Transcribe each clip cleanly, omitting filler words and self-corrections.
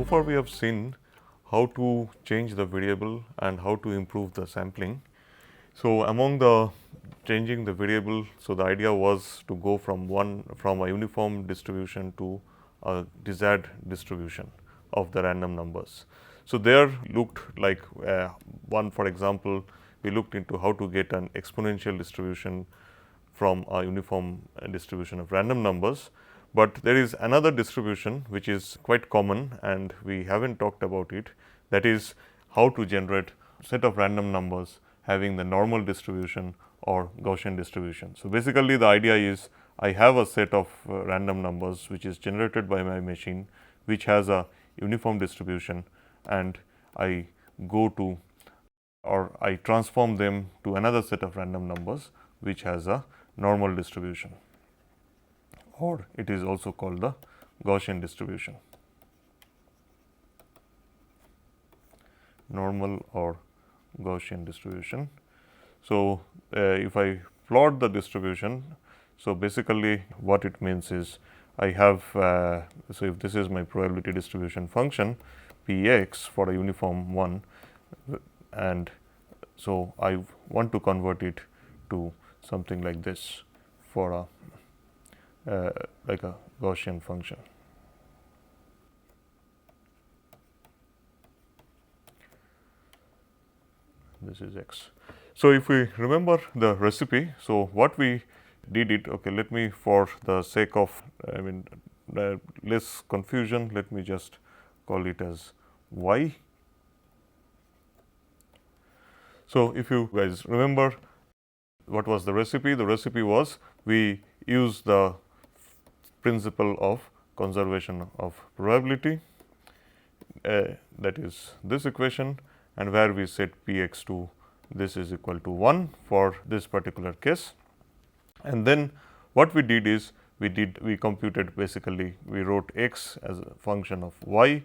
far we have seen how to change the variable and how to improve the sampling. So, among the changing the variable, so the idea was to go from a uniform distribution to a desired distribution of the random numbers. So, there looked like one, for example, we looked into how to get an exponential distribution from a uniform distribution of random numbers. But there is another distribution which is quite common and we have not talked about it, that is how to generate set of random numbers having the normal distribution or Gaussian distribution. So, basically the idea is I have a set of random numbers which is generated by my machine, which has a uniform distribution, and I go to or I transform them to another set of random numbers which has a normal distribution, or it is also called the Gaussian distribution, normal or Gaussian distribution. So, if I plot the distribution, so basically what it means is I have, so if this is my probability distribution function p x for a uniform one, and so I want to convert it to something like this for a like a Gaussian function. This is x. So, if we remember the recipe, so what we did it, okay, let me, for the sake of less confusion, let me just call it as y. So, if you guys remember what was the recipe? The recipe was we use the principle of conservation of probability, that is this equation, and where we set p x to this is equal to 1 for this particular case. And then what we did is we computed, basically we wrote x as a function of y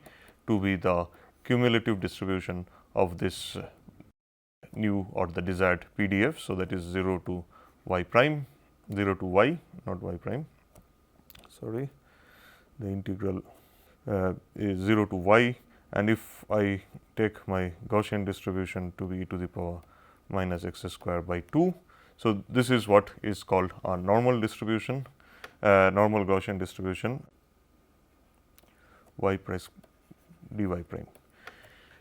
to be the cumulative distribution of this new or the desired PDF. So, that is 0 to y prime, 0 to y, not y prime, sorry, the integral is 0 to y, and if I take my Gaussian distribution to be e to the power minus x square by 2. So, this is what is called a normal distribution, normal Gaussian distribution y prime dy prime.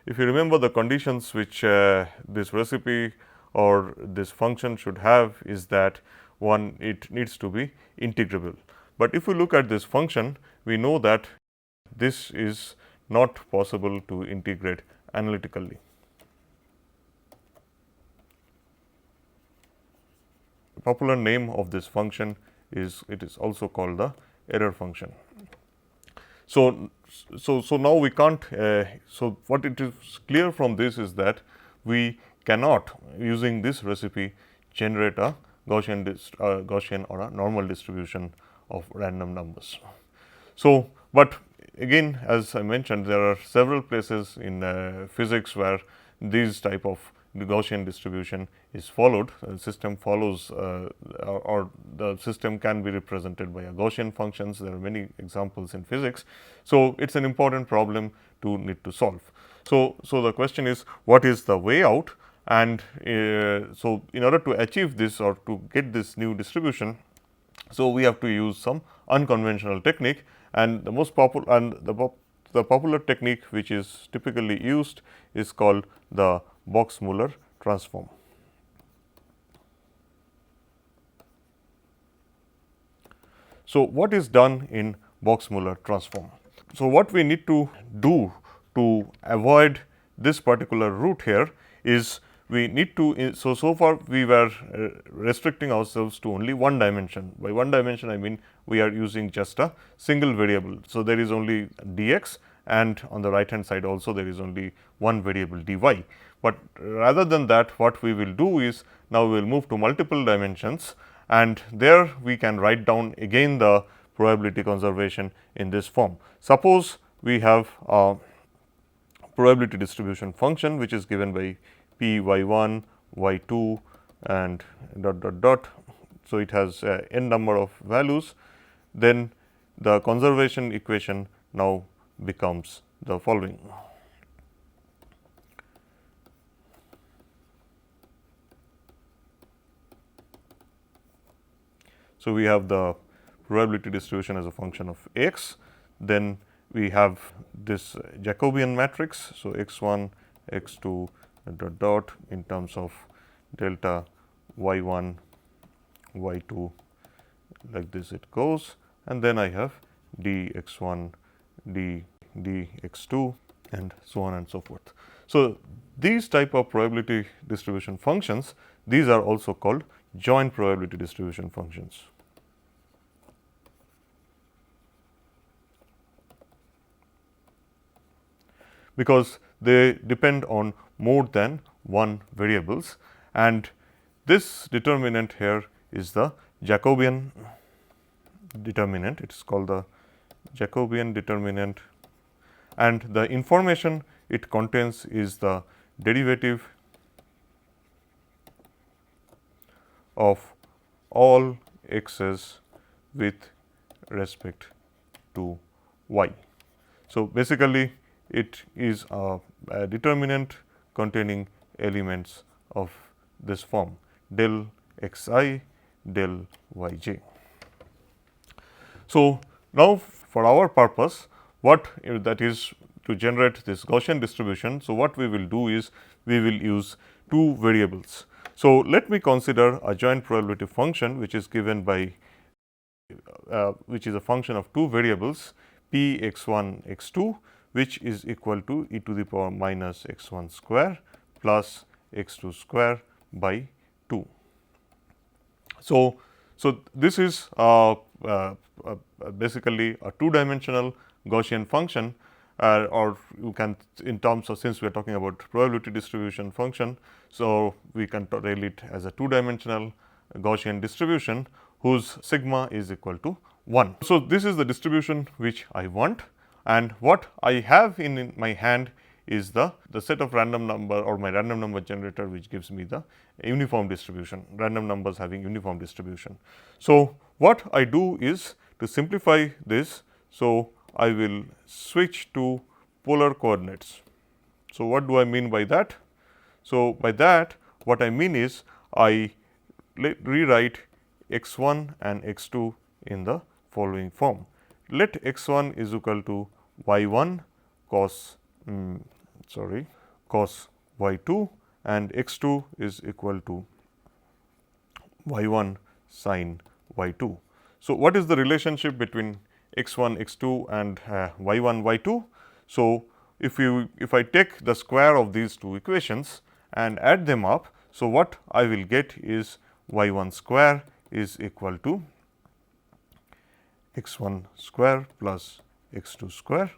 If you remember the conditions which this recipe or this function should have is that one, it needs to be integrable. But if we look at this function, we know that this is not possible to integrate analytically. The popular name of this function is, it is also called the error function. So, now we can't, so what it is clear from this is that we cannot, using this recipe, generate a Gaussian or a normal distribution of random numbers. So, but again, as I mentioned, there are several places in physics where these type of Gaussian distribution is followed. The system follows or the system can be represented by a Gaussian functions. There are many examples in physics. So, it is an important problem to need to solve. So, the question is, what is the way out? And so, in order to achieve this or to get this new distribution, so we have to use some unconventional technique, and the most popular and the popular technique which is typically used is called the Box-Muller transform. So, what is done in Box-Muller transform? So, what we need to do to avoid this particular route here is we need to, so far we were restricting ourselves to only one dimension. By one dimension, I mean we are using just a single variable. So, there is only dx, and on the right hand side also there is only one variable dy. But rather than that, what we will do is now we will move to multiple dimensions, and there we can write down again the probability conservation in this form. Suppose we have a probability distribution function which is given by p y1, y2 and dot dot dot. So, it has n number of values, then the conservation equation now becomes the following. So, we have the probability distribution as a function of x, then we have this Jacobian matrix. So, x 1, x 2 dot dot in terms of delta y 1, y 2, like this it goes, and then I have d x 1, d x 2 and so on and so forth. So, these type of probability distribution functions, these are also called joint probability distribution functions. Because they depend on more than one variables, and this determinant here is the Jacobian determinant. It is called the Jacobian determinant, and the information it contains is the derivative of all x's with respect to y. So, basically it is a determinant containing elements of this form del x I del y j. So, now for our purpose, what that is to generate this Gaussian distribution. So, what we will do is we will use two variables. So, let me consider a joint probability function which is given by which is a function of two variables p x 1 x 2, which is equal to e to the power minus x 1 square plus x 2 square by 2. So, this is basically a two dimensional Gaussian function, or you can, in terms of, since we are talking about probability distribution function. So, we can tell it as a two dimensional Gaussian distribution whose sigma is equal to 1. So, this is the distribution which I want, and what I have in my hand is the set of random number or my random number generator, which gives me the uniform distribution, random numbers having uniform distribution. So, what I do is to simplify this. So, I will switch to polar coordinates. So, what do I mean by that? So, by that what I mean is I rewrite x 1 and x 2 in the following form. Let x 1 is equal to y 1 cos cos y 2 and x 2 is equal to y 1 sin y 2. So, what is the relationship between x 1 x 2 and y 1 y 2? So, if I take the square of these two equations and add them up, so what I will get is y 1 square is equal to x 1 square plus x 2 square,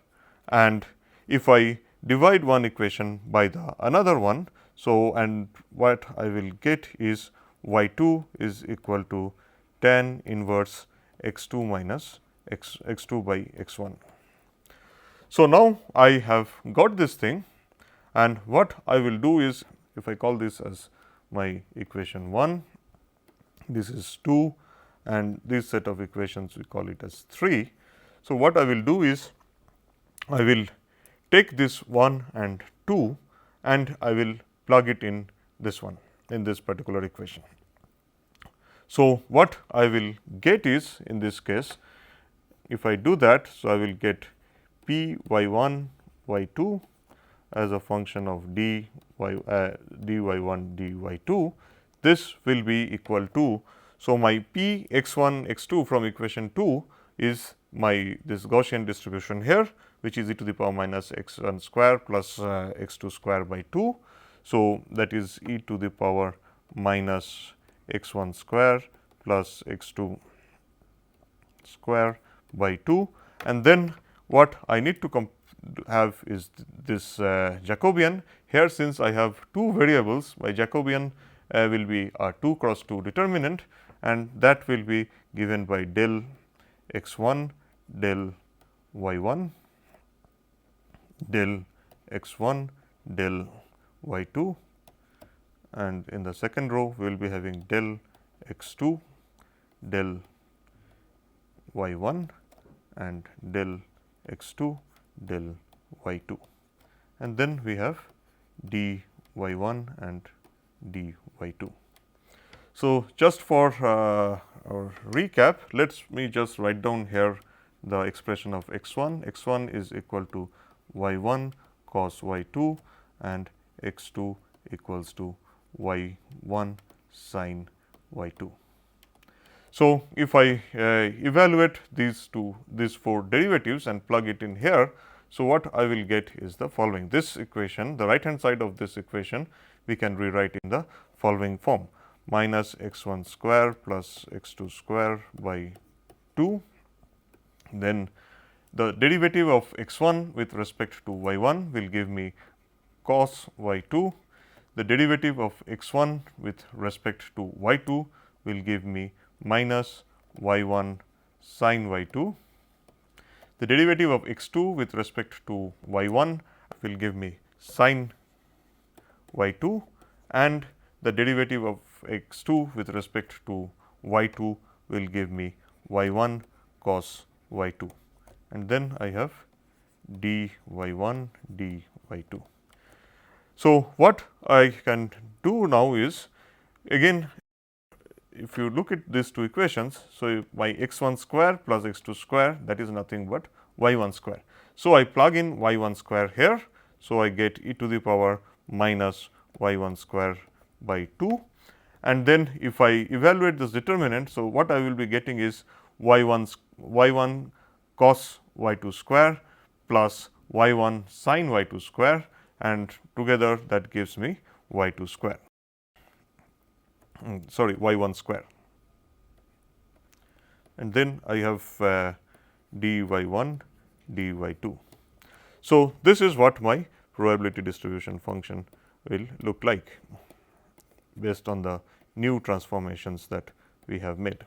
and if I divide one equation by the another one. So, and what I will get is y 2 is equal to tan inverse x 2 minus x 2 by x 1. So, now I have got this thing, and what I will do is, if I call this as my equation 1, this is 2, and this set of equations we call it as 3. So, what I will do is I will take this 1 and 2 and I will plug it in this one, in this particular equation. So, what I will get is, in this case, if I do that, so I will get p y 1 y 2 as a function of dy 1 dy 2. This will be equal to, so my p x 1 x 2 from equation 2 is my this Gaussian distribution here, which is e to the power minus x 1 square plus x 2 square by 2. So, that is e to the power minus x 1 square plus x 2 square by 2, and then what I need to have is this Jacobian here. Since I have two variables, my Jacobian will be a 2 cross 2 determinant, and that will be given by del x 1 del y 1 del x 1 del y 2, and in the second row we will be having del x 2 del y 1 and del x 2 del y2, and then we have dy1 and dy2. So, just for our recap, let me just write down here the expression of x1. x1 is equal to y1 cos y2 and x2 equals to y1 sin y2. So, if I evaluate these four derivatives and plug it in here, so what I will get is the following. This equation, the right hand side of this equation, we can rewrite in the following form: minus x1 square plus x2 square by 2. Then the derivative of x1 with respect to y1 will give me cos y2. The derivative of x1 with respect to y2 will give me minus y1 sin y2. The derivative of x2 with respect to y1 will give me sin y2, and the derivative of x2 with respect to y2 will give me y1 cos y2, and then I have dy1 dy2. So, what I can do now is, again, if you look at these two equations, so my x1 square plus x2 square, that is nothing but y1 square. So, I plug in y1 square here. So, I get e to the power minus y1 square by 2, and then if I evaluate this determinant. So, what I will be getting is y1 cos y2 square plus y1 sin y2 square, and together that gives me y2 square. Sorry, y1 square, and then I have dy1 dy2. So, this is what my probability distribution function will look like based on the new transformations that we have made.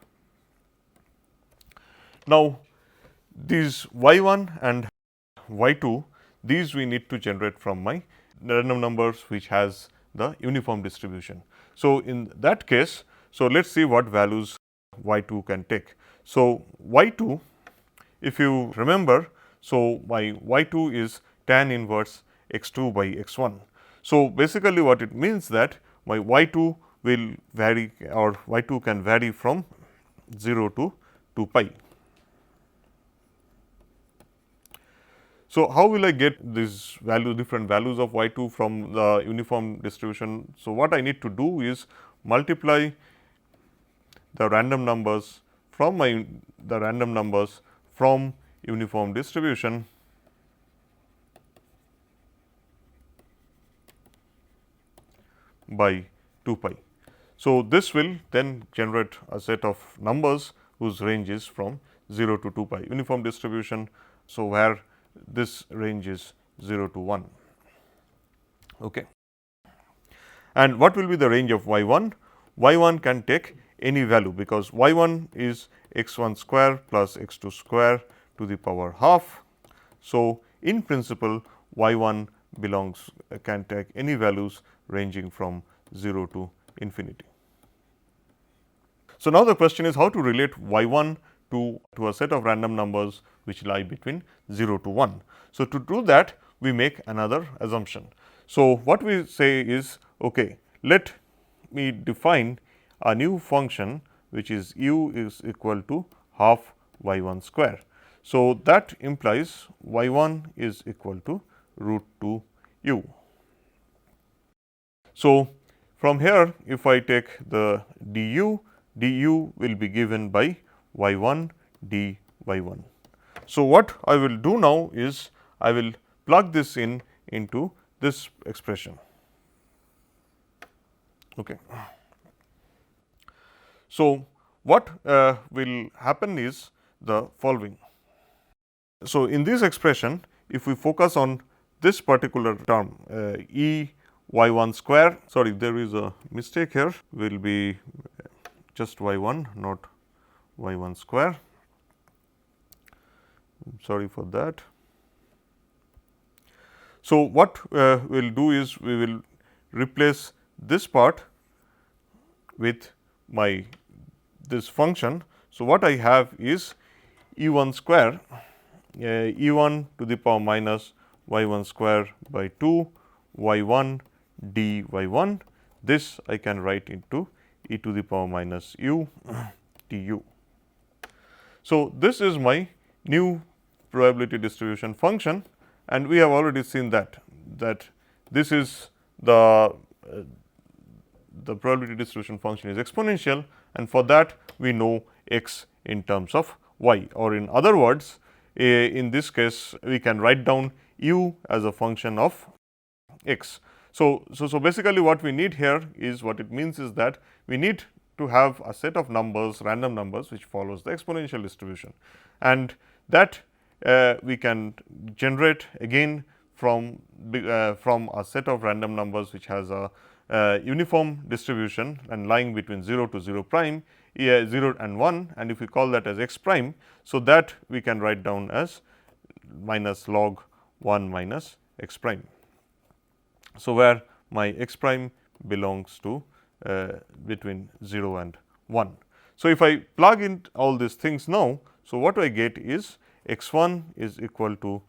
Now, these y1 and y2, these we need to generate from my random numbers which has the uniform distribution. So, in that case, so let us see what values y2 can take. So, y2, if you remember, so my y2 is tan inverse x2 by x1. So, basically what it means that my y2 will vary, or y2 can vary from 0 to 2 pi. So, how will I get these different values of y2 from the uniform distribution? So, what I need to do is multiply the random numbers from uniform distribution by 2 pi. So, this will then generate a set of numbers whose range is from 0 to 2 pi, uniform distribution. So, where this range is 0 to 1. Okay. And what will be the range of y1? y1 can take any value, because y1 is x1 square plus x2 square to the power half. So, in principle y1 can take any values ranging from 0 to infinity. So, now the question is how to relate y1 to a set of random numbers which lie between 0 to 1. So, to do that we make another assumption. So, what we say is, okay, let me define a new function which is u is equal to half y1 square. So, that implies y1 is equal to root 2 u. So, from here if I take the du will be given by y1 dy1. So, what I will do now is I will plug this into this expression. Okay. So, what will happen is the following. So, in this expression, if we focus on this particular term e y1 square, sorry, there is a mistake here, will be just y1, not y1 square. Sorry for that. So, what we will do is we will replace this part with this function. So, what I have is e1 square, e1 to the power minus y1 square by 2 y1 d y1. This I can write into e to the power minus u du. So, this is my new probability distribution function, and we have already seen that this is the probability distribution function is exponential, and for that we know x in terms of y, or in other words, in this case we can write down u as a function of x. So, basically what we need here is, what it means is that we need to have a set of numbers, random numbers, which follows the exponential distribution, and that we can generate again from a set of random numbers which has a uniform distribution and lying between 0 to 0 prime, 0 and 1, and if we call that as x prime. So, that we can write down as minus log 1 minus x prime. So, where my x prime belongs to between 0 and 1. So, if I plug in all these things now, so what I get is x 1 is equal to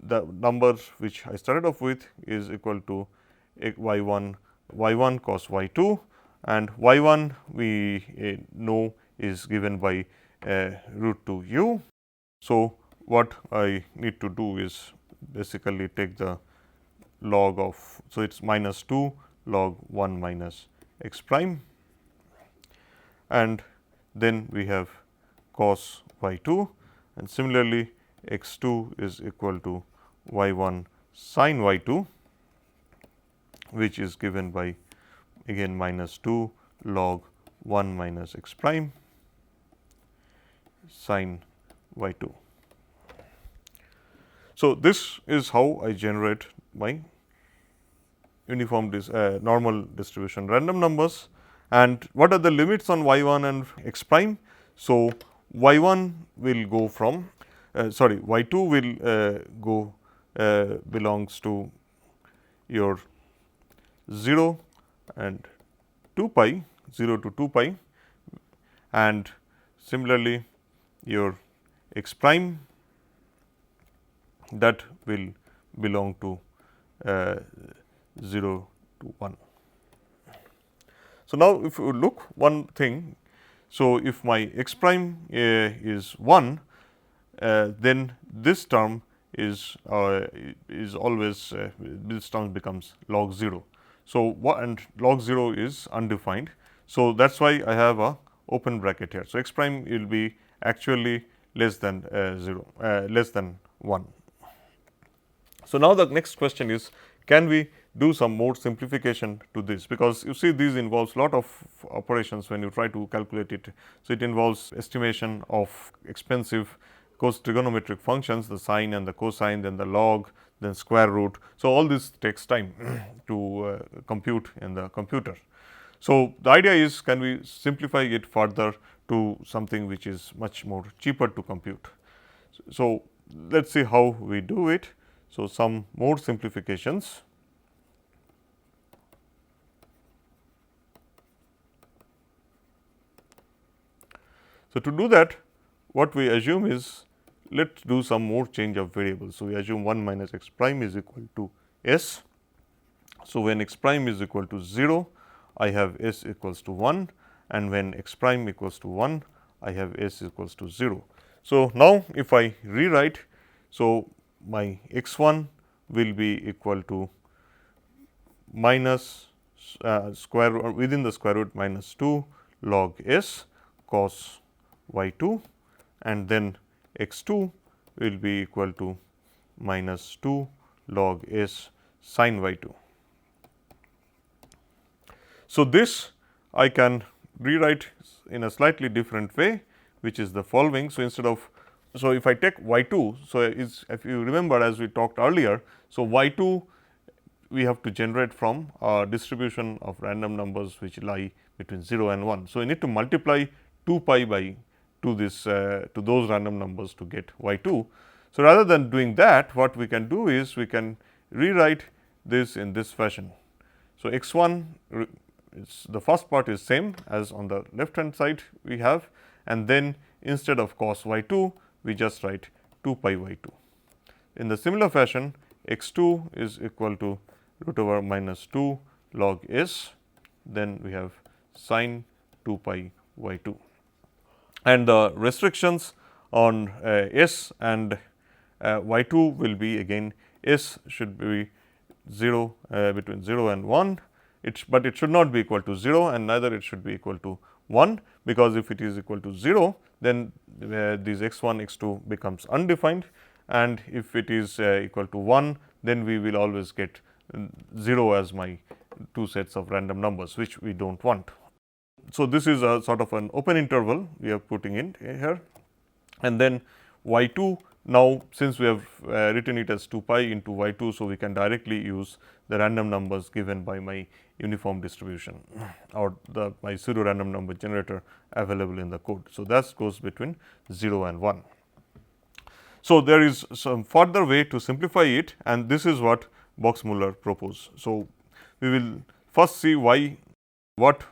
the number which I started off with is equal to y 1 cos y 2, and y 1 we know is given by root 2 u. So, what I need to do is basically take the log of, so it is minus 2 log 1 minus x prime, and then we have cos y 2, and similarly x 2 is equal to y 1 sin y 2, which is given by again minus 2 log 1 minus x prime sin y 2. So, this is how I generate my uniform normal distribution random numbers. And what are the limits on y 1 and x prime? So, y 1 will go from y 2 will go belongs to your 0 and 2 pi, 0 to 2 pi, and similarly your x prime, that will belong to 0 to 1. So, now if you look one thing, so if my x prime is 1, then this term is always this term becomes log 0. So, and log 0 is undefined. So, that is why I have a open bracket here. So, x prime will be actually less than 0, less than 1. So, now the next question is, can we do some more simplification to this, because you see this involves lot of operations when you try to calculate it. So, it involves estimation of expensive trigonometric functions, the sine and the cosine, then the log, then square root. So, all this takes time to compute in the computer. So, the idea is, can we simplify it further to something which is much more cheaper to compute. So, let us see how we do it. So, some more simplifications. So, to do that, what we assume is, let us do some more change of variables. So, we assume 1 minus x prime is equal to s. So, when x prime is equal to 0, I have s equals to 1, and when x prime equals to 1, I have s equals to 0. So, now if I rewrite, so my x 1 will be equal to minus square root within the square root minus 2 log s cos y 2, and then x 2 will be equal to minus 2 log s sin y 2. So, this I can rewrite in a slightly different way, which is the following. So, instead of, so if I take y 2, so if you remember as we talked earlier, so y 2 we have to generate from a distribution of random numbers which lie between 0 and 1. So, we need to multiply 2 pi by to those random numbers to get y 2. So, rather than doing that, what we can do is we can rewrite this in this fashion. So, x 1 the first part is same as on the left hand side we have, and then instead of cos y 2 we just write 2 pi y 2. In the similar fashion, x2 is equal to root over minus 2 log s, then we have sin 2 pi y2. And the restrictions on s and y2 will be again s should be 0 between 0 and 1, but it should not be equal to 0 and neither it should be equal to 1, because if it is equal to 0 then these x1 x2 becomes undefined, and if it is equal to 1 then we will always get 0 as my two sets of random numbers, which we do not want. So, this is a sort of an open interval we are putting in here, and then y2 now since we have written it as 2 pi into y2. So, we can directly use the random numbers given by my uniform distribution or my pseudo random number generator available in the code. So, that goes between 0 and 1. So, there is some further way to simplify it, and this is what Box-Muller proposed. So, we will first see what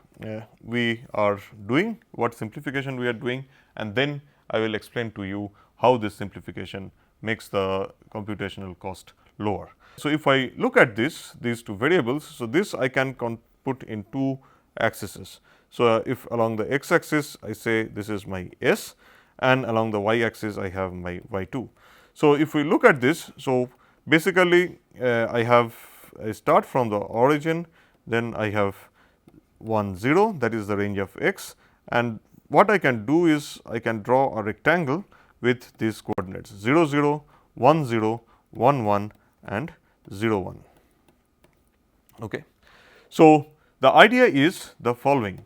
we are doing, what simplification we are doing, and then I will explain to you how this simplification makes the computational cost lower. So, if I look at these two variables, so this I can put in two axes. So, if along the x axis I say this is my s, and along the y axis I have my y2. So, if we look at this, so basically I start from the origin, then I have 1 0, that is the range of x, and what I can do is I can draw a rectangle with these coordinates 0 0, 1 0, 1 1 and 0 1. Okay. So, the idea is the following: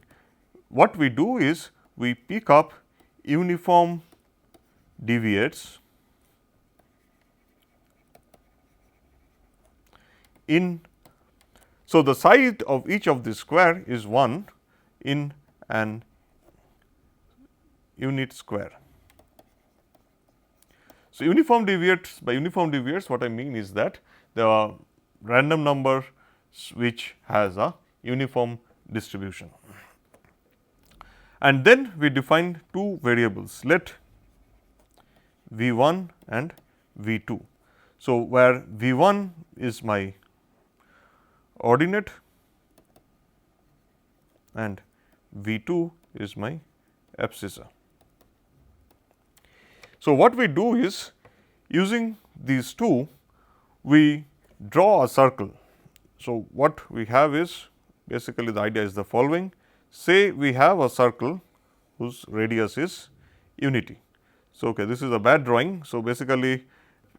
what we do is we pick up uniform deviates in. So, the side of each of this square is 1 in an unit square. So, uniform deviates, by uniform deviates what I mean is that the random number which has a uniform distribution. And then we define two variables, let v1 and v2. So, where v1 is my ordinate and v2 is my abscissa. So, what we do is using these two we draw a circle. So, what we have is basically the idea is the following: say we have a circle whose radius is unity. So, okay, this is a bad drawing. So, basically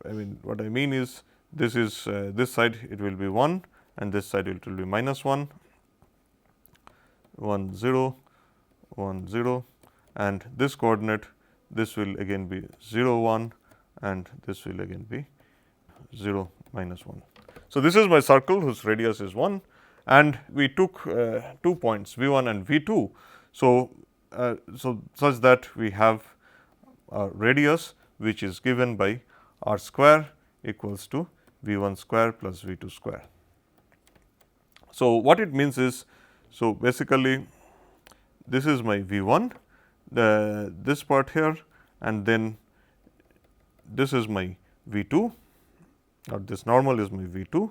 I mean what I mean is this is this side it will be 1 and this side it will be minus 1, 1 0, 1 0, and this coordinate this will again be 0 1 and this will again be 0 minus 1. So, this is my circle whose radius is 1 and we took 2 points v1 and v2. So, such that we have a radius which is given by r square equals to v1 square plus v2 square. So, what it means is, so basically this is my v1, this part here, and then this is my v2 or this normal is my v2,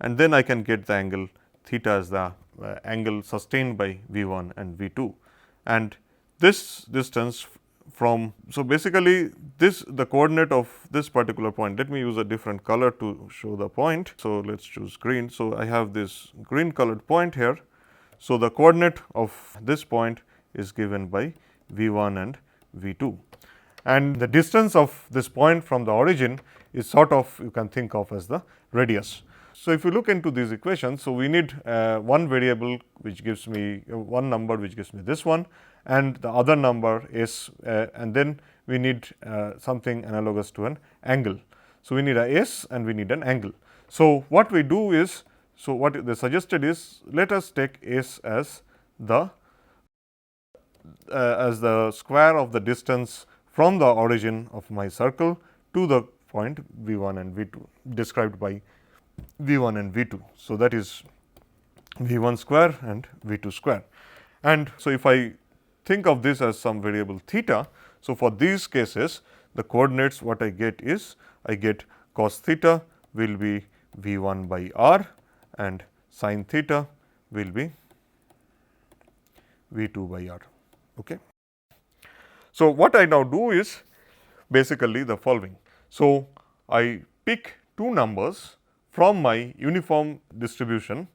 and then I can get the angle theta as the angle sustained by v1 and v2, and this distance from. So, basically this the coordinate of this particular point. Let me use a different color to show the point. So, let us choose green. So, I have this green colored point here. So, the coordinate of this point is given by v1 and v2, and the distance of this point from the origin is sort of you can think of as the radius. So, if you look into these equations, so we need one variable which gives me one number which gives me this one, and the other number is and then we need something analogous to an angle. So, we need a s and we need an angle. So, what we do is, so what they suggested is, let us take s as the square of the distance from the origin of my circle to the point v1 and v2 described by v1 and v2. So, that is v1 square and v2 square. And so, if I think of this as some variable theta, so for these cases the coordinates what I get is I get cos theta will be V 1 by r and sin theta will be V 2 by r. Okay. So, what I now do is basically the following. So, I pick two numbers from my uniform distribution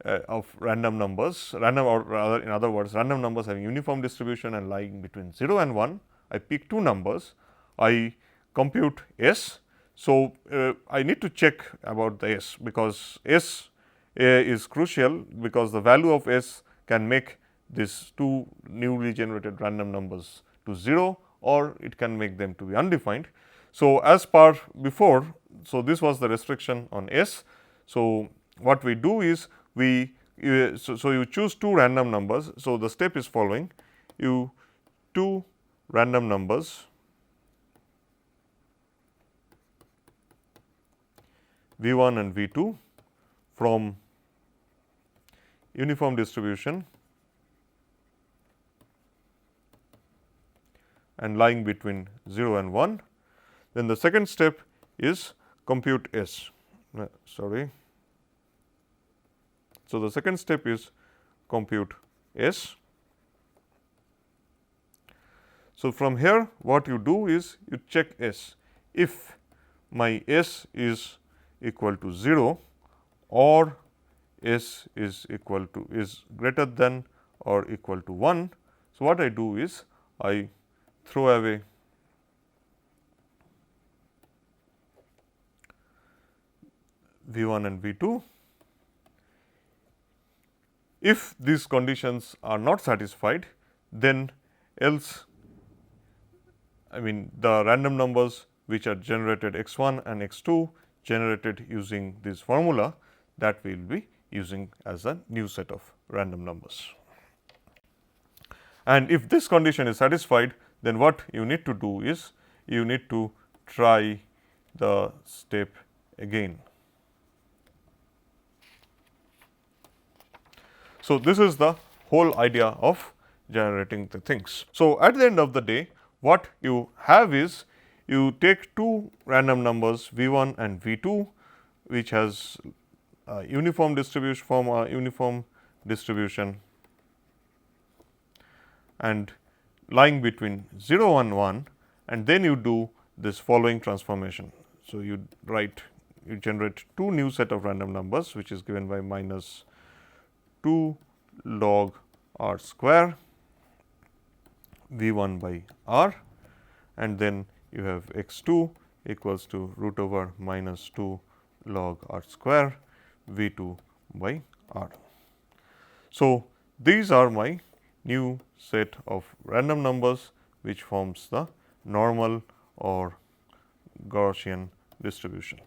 of random numbers, random, or rather in other words random numbers having uniform distribution and lying between 0 and 1. I pick two numbers, I compute S. So, I need to check about the S, because S is crucial, because the value of S can make these two newly generated random numbers to 0, or it can make them to be undefined. So, as per before, so this was the restriction on S. So, what we do is we so you choose two random numbers. So, the step is following: you two random numbers V 1 and V 2 from uniform distribution and lying between 0 and 1. Then the second step is compute S. Sorry. So, the second step is compute S. So, from here what you do is you check S. If my S is equal to 0 or S is greater than or equal to 1. So, what I do is I throw away V 1 and V 2. If these conditions are not satisfied, then else the random numbers which are generated x 1 and x 2 generated using this formula, that we will be using as a new set of random numbers. And if this condition is satisfied, then what you need to do is you need to try the step again. So, this is the whole idea of generating the things. So, at the end of the day, what you have is you take two random numbers V 1 and V 2, which has a uniform distribution, form a uniform distribution and lying between 0 and 1, and then you do this following transformation. So, you generate two new set of random numbers, which is given by minus 2 log r square V 1 by r, and then you have x 2 equals to root over minus 2 log r square V 2 by r. So, these are my new set of random numbers which forms the normal or Gaussian distribution.